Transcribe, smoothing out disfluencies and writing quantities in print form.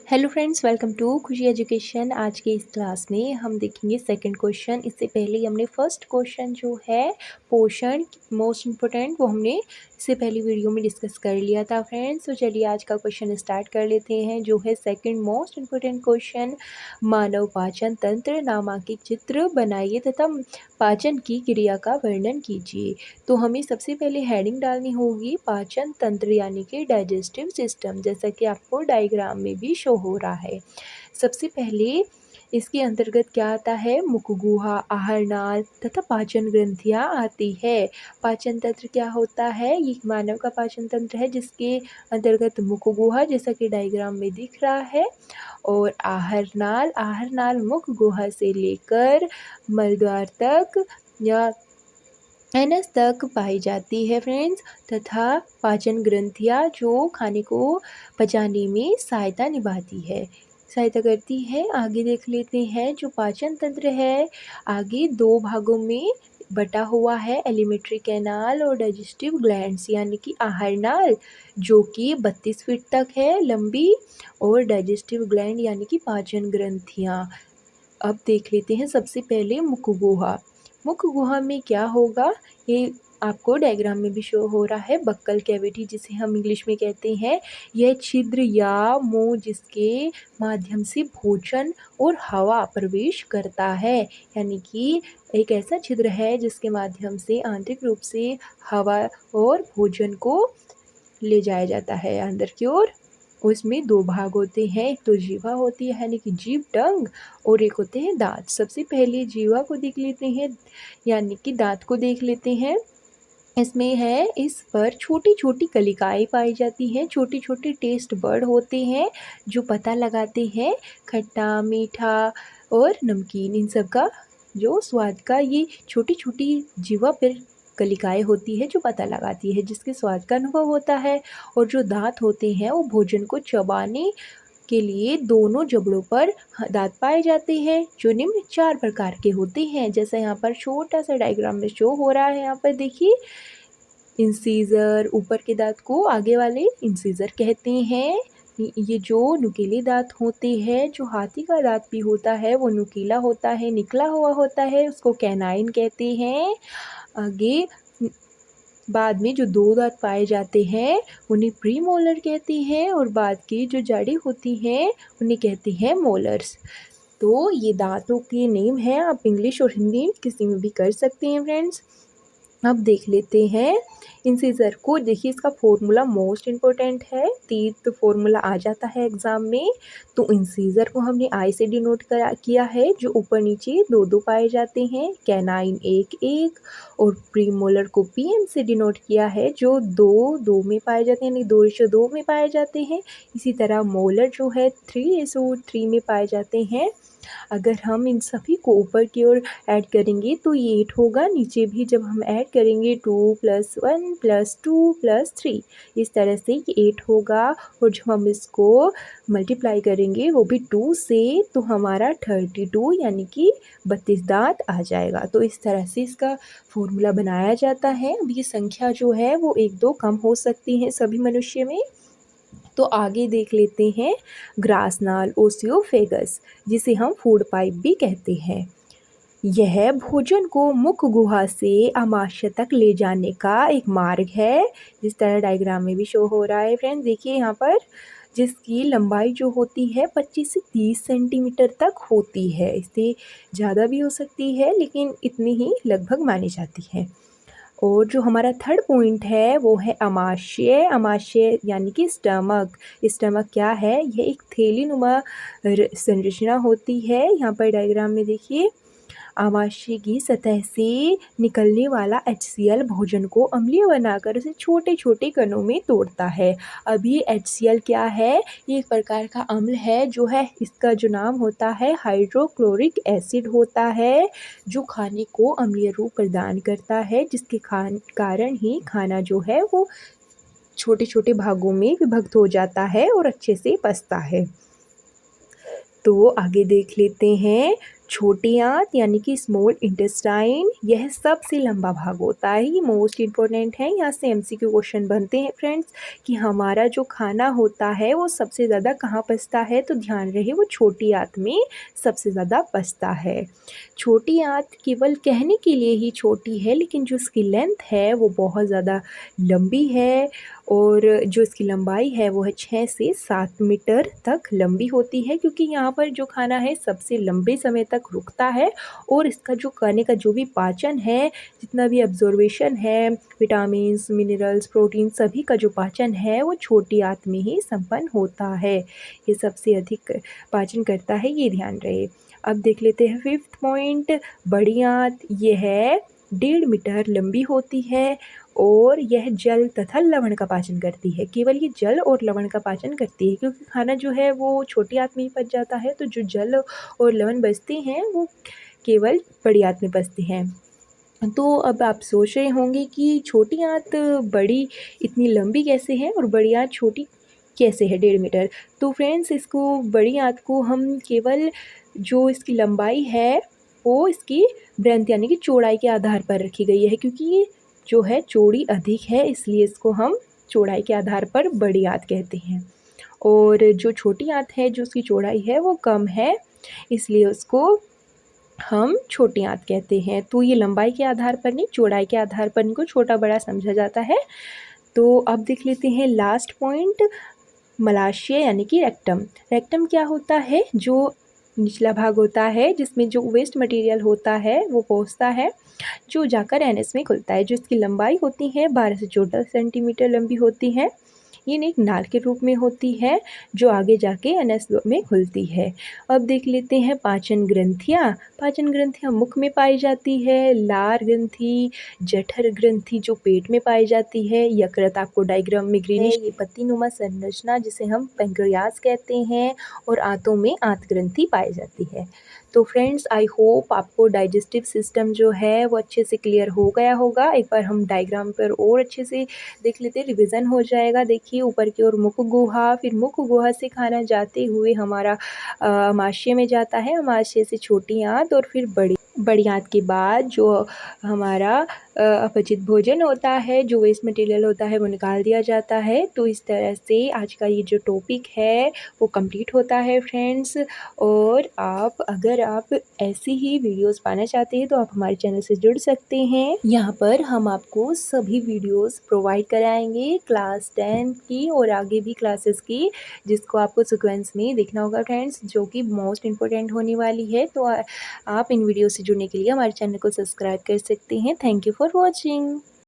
Hello friends, welcome to खुशी education. आज के इस क्लास में हम देखेंगे सेकंड क्वेश्चन। इससे पहले हमने फर्स्ट क्वेश्चन जो है पोषण मोस्ट इम्पोर्टेंट, वो हमने इससे पहली वीडियो में डिस्कस कर लिया था फ्रेंड्स। तो चलिए आज का क्वेश्चन स्टार्ट कर लेते हैं, जो है सेकंड मोस्ट इम्पोर्टेंट क्वेश्चन। मानव पाचन तंत्र नामांकित चित्र बनाइए तथा पाचन की क्रिया का वर्णन कीजिए। तो हमें सबसे पहले हेडिंग डालनी होगी पाचन तंत्र यानी कि डाइजेस्टिव सिस्टम, जैसा कि आपको डायग्राम में भी शो हो रहा है। सबसे पहले इसके अंतर्गत क्या आता है, मुखगुहा, आहारनाल तथा पाचन ग्रंथियाँ आती है। पाचन तंत्र क्या होता है, ये मानव का पाचन तंत्र है जिसके अंतर्गत मुखगुहा जैसा कि डायग्राम में दिख रहा है, और आहारनाल, आहारनाल मुखगुहा से लेकर मलद्वार तक या एनएस तक पाई जाती है फ्रेंड्स, तथा पाचन ग्रंथियाँ जो खाने को पचाने में सहायता करती है। आगे देख लेते हैं, जो पाचन तंत्र है आगे दो भागों में बटा हुआ है, एलिमेंट्री कैनाल और डाइजेस्टिव ग्लैंड्स यानी कि आहारनाल जो कि 32 फीट तक है लंबी, और डाइजेस्टिव ग्लैंड यानी कि पाचन ग्रंथियाँ। अब देख लेते हैं सबसे पहले मुखगुहा। मुखगुहा में क्या होगा, ये आपको डायग्राम में भी शो हो रहा है, बक्कल कैविटी जिसे हम इंग्लिश में कहते हैं। यह छिद्र या मुंह जिसके माध्यम से भोजन और हवा प्रवेश करता है, यानी कि एक ऐसा छिद्र है जिसके माध्यम से आंतरिक रूप से हवा और भोजन को ले जाया जाता है अंदर की ओर। उसमें दो भाग होते हैं, एक तो जीवा होती है यानी कि जीभ टंग, और एक होते हैं दांत। सबसे पहले जीवा को देख लेते हैं यानी कि दांत को देख लेते हैं। इसमें है, इस पर छोटी छोटी कलिकाएँ पाई जाती हैं, छोटे छोटे टेस्ट बड होते हैं जो पता लगाते हैं खट्टा, मीठा और नमकीन, इन सब का जो स्वाद का, ये छोटी छोटी जीवा पर कलिकाएँ होती है जो पता लगाती है, जिसके स्वाद का अनुभव होता है। और जो दांत होते हैं वो भोजन को चबाने के लिए दोनों जबड़ों पर दांत पाए जाते हैं, जो निम्न 4 प्रकार के होते हैं, जैसा यहाँ पर छोटा सा डायग्राम में शो हो रहा है। यहाँ पर देखिए, इंसीजर, ऊपर के दांत को आगे वाले इंसीजर कहते हैं। ये जो नुकीले दांत होते हैं, जो हाथी का दांत भी होता है वो नुकीला होता है, निकला हुआ होता है, उसको कैनाइन कहते हैं। आगे बाद में जो दो दांत पाए जाते हैं उन्हें प्रीमोलर कहते हैं, और बाद की जो जड़ें होती हैं उन्हें कहते हैं मोलर्स। तो ये दांतों के नेम है, आप इंग्लिश और हिंदी किसी में भी कर सकते हैं फ्रेंड्स। अब देख लेते हैं इंसीजर को। देखिए, इसका फॉर्मूला मोस्ट इम्पोर्टेंट है, 3 फॉर्मूला आ जाता है एग्जाम में। तो इंसीजर को हमने आई से डिनोट किया है, जो ऊपर नीचे दो दो पाए जाते हैं, कैनाइन 1 1, और प्रीमोलर को पीएम से डिनोट किया है, जो 2 2 में पाए जाते हैं, यानी 2:2 में पाए जाते हैं। इसी तरह मोलर जो है 3:3 में पाए जाते हैं। अगर हम इन सभी को ऊपर की ओर ऐड करेंगे तो ये 8 होगा, नीचे भी जब हम ऐड करेंगे 2 + 1 + 2 + 3, इस तरह से ये 8 होगा। और जब हम इसको मल्टीप्लाई करेंगे वो भी 2 से, तो हमारा 32 यानी कि 32 दांत आ जाएगा। तो इस तरह से इसका फॉर्मूला बनाया जाता है। अब ये संख्या जो है वो 1-2 कम हो सकती है सभी मनुष्य में। तो आगे देख लेते हैं ग्रासनाल ओसियोफेगस, जिसे हम फूड पाइप भी कहते हैं। यह भोजन को मुख गुहा से आमाशय तक ले जाने का एक मार्ग है, जिस तरह डायग्राम में भी शो हो रहा है फ्रेंड्स। देखिए यहाँ पर, जिसकी लंबाई जो होती है 25 से 30 सेंटीमीटर तक होती है, इससे ज़्यादा भी हो सकती है लेकिन इतनी ही लगभग मानी जाती है। और जो हमारा थर्ड पॉइंट है वो है अमाशय। अमाशय यानी कि स्टमक। स्टमक क्या है, यह एक थैलीनुमा संरचना होती है। यहाँ पर डायग्राम में देखिए, आमाशय की सतह से निकलने वाला HCl भोजन को अम्लीय बनाकर उसे छोटे छोटे कणों में तोड़ता है। अब ये HCl क्या है, ये एक प्रकार का अम्ल है, जो है इसका जो नाम होता है हाइड्रोक्लोरिक एसिड होता है, जो खाने को अम्लीय रूप प्रदान करता है, जिसके कारण ही खाना जो है वो छोटे छोटे भागों में विभक्त हो जाता है और अच्छे से पचता है। तो आगे देख लेते हैं छोटी आंत यानी कि स्मॉल इंटेस्टाइन, यह सबसे लंबा भाग होता है। ये मोस्ट इम्पोर्टेंट है, यहाँ से एमसीक्यू क्वेश्चन बनते हैं फ्रेंड्स कि हमारा जो खाना होता है वो सबसे ज़्यादा कहाँ पचता है, तो ध्यान रहे वो छोटी आंत में सबसे ज़्यादा पचता है। छोटी आंत केवल कहने के लिए ही छोटी है, लेकिन जो इसकी लेंथ है वो बहुत ज़्यादा लंबी है और जो इसकी लंबाई है वो है 6 से 7 मीटर तक लंबी होती है, क्योंकि यहाँ पर जो खाना है सबसे लंबे समय तक रुकता है और इसका जो खाने का जो भी पाचन है, जितना भी अब्जॉर्बेशन है, विटामिन्स, मिनरल्स, प्रोटीन, सभी का जो पाचन है वो छोटी आंत में ही संपन्न होता है। ये सबसे अधिक पाचन करता है, ये ध्यान रहे। अब देख लेते हैं 5th पॉइंट, बड़ी आंत। ये है 1.5 मीटर लंबी होती है और यह जल तथा लवण का पाचन करती है। केवल ये जल और लवण का पाचन करती है, क्योंकि खाना जो है वो छोटी आंत में ही पच जाता है, तो जो जल और लवण बचते हैं वो केवल बड़ी आंत में बचते हैं। तो अब आप सोच रहे होंगे कि छोटी आंत बड़ी इतनी लंबी कैसे है और बड़ी आंत छोटी कैसे है 1.5 मीटर। तो फ्रेंड्स, इसको बड़ी आंत को हम केवल जो इसकी लंबाई है वो इसकी ब्रेंथ यानी कि चौड़ाई के आधार पर रखी गई है, क्योंकि ये जो है चौड़ी अधिक है, इसलिए इसको हम चौड़ाई के आधार पर बड़ी आंत कहते हैं। और जो छोटी आंत है जो उसकी चौड़ाई है वो कम है, इसलिए उसको हम छोटी आंत कहते हैं। तो ये लंबाई के आधार पर नहीं, चौड़ाई के आधार पर इनको छोटा बड़ा समझा जाता है। तो अब देख लेते हैं लास्ट पॉइंट, मलाशय यानी कि रेक्टम। रेक्टम क्या होता है? जो निचला भाग होता है जिसमें जो वेस्ट मटेरियल होता है वो पहुंचता है, जो जाकर एनएस में खुलता है। जो इसकी लंबाई होती है 12 से 14 सेंटीमीटर लंबी होती है। ये एक नाल के रूप में होती है जो आगे जाके एनएस में खुलती है। अब देख लेते हैं पाचन ग्रंथियाँ। पाचन ग्रंथियाँ मुख में पाई जाती है, लार ग्रंथि, जठर ग्रंथि जो पेट में पाई जाती है, यकृत आपको डायग्राम में ग्रीनिश, ये पत्तीनुमा संरचना जिसे हम पैंक्रियास कहते हैं, और आंतों में आंत ग्रंथि पाई जाती है। तो फ्रेंड्स, आई होप आपको डाइजेस्टिव सिस्टम जो है वो अच्छे से क्लियर हो गया होगा। एक बार हम डायग्राम पर और अच्छे से देख लेते, रिवीजन हो जाएगा। देखिए ऊपर की ओर मुख गुहा, फिर मुख गुहा से खाना जाते हुए हमारा अमाशय में जाता है, अमाशय से छोटी आंत और फिर बड़ी आंत के बाद जो हमारा अपचित भोजन होता है, जो वेस्ट मटेरियल होता है वो निकाल दिया जाता है। तो इस तरह से आज का ये जो टॉपिक है वो कंप्लीट होता है फ्रेंड्स। और अगर आप ऐसी ही वीडियोस पाना चाहते हैं तो आप हमारे चैनल से जुड़ सकते हैं। यहाँ पर हम आपको सभी वीडियोस प्रोवाइड कराएंगे क्लास 10 की और आगे भी क्लासेस की, जिसको आपको सीक्वेंस में देखना होगा फ्रेंड्स, जो कि मोस्ट इम्पोर्टेंट होने वाली है। तो आप इन वीडियो से जुड़ने के लिए हमारे चैनल को सब्सक्राइब कर सकते हैं। Thank you for watching.